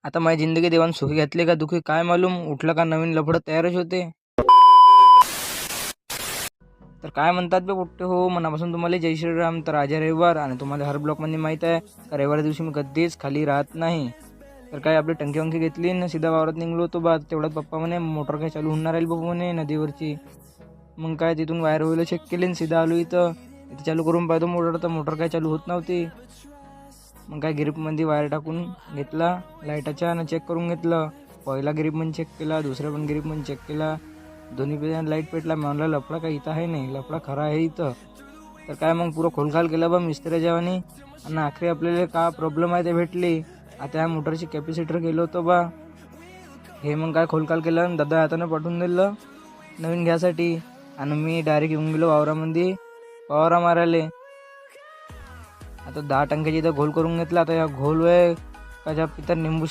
आता माझी जिंदगी देवान सुखी घातली का दुखी काय मालूम. उठलं का नवीन लफडं तयारच होते. तर काय म्हणतात बे पोट्टे हो, मनापासून तुम्हाला जय श्रीराम. तर आज आहे रविवार आणि तुम्हाला हर ब्लॉकमध्ये माहीत आहे का रविवार दिवशी मी कधीच खाली राहत नाही. तर काय आपली टंकी वंकी घेतली ना सीधा वावरात निघलो होतो बा. तेवढ्यात पप्पा म्हणे मोटर काय चालू होणार आहे बाबू म्हणे नदीवरची. मग काय तिथून वायर वगैरे चेक केली आणि सीधा आलो इथं. इथे चालू करून पाहतो मोटर, तर मोटर काय चालू होत नव्हती. मग काय ग्रीपमध्ये वायर टाकून घेतला लाईटाच्या आणि चेक करून घेतलं. पहिला ग्रीपमध्ये चेक केला, दुसऱ्या पण ग्रीपमध्ये चेक केला. दोन्ही पेक्षा लाईट पेटला. मी म्हणलं लफडा काय इथं आहे नाही, लफडा खरा आहे इथं. तर काय मग पुरं खोलखाल केलं बा मिस्त्रीच्या जेवानी. आणि आखरी आपल्याला का प्रॉब्लेम आहे ते भेटली. आता ह्या मोटरची कॅपॅसिटर गेलो होतो बा. हे मग काय खोलखाल केलं आणि दादा हातानं पाठवून दिलं नवीन घ्यासाठी. आणि मी डायरेक्ट येऊन गेलो वावरामध्ये वावरा मारायला. आता 10 टंक्याची इथं घोल करून घेतला. आता या घोल आहे का ज्या पितर निंबू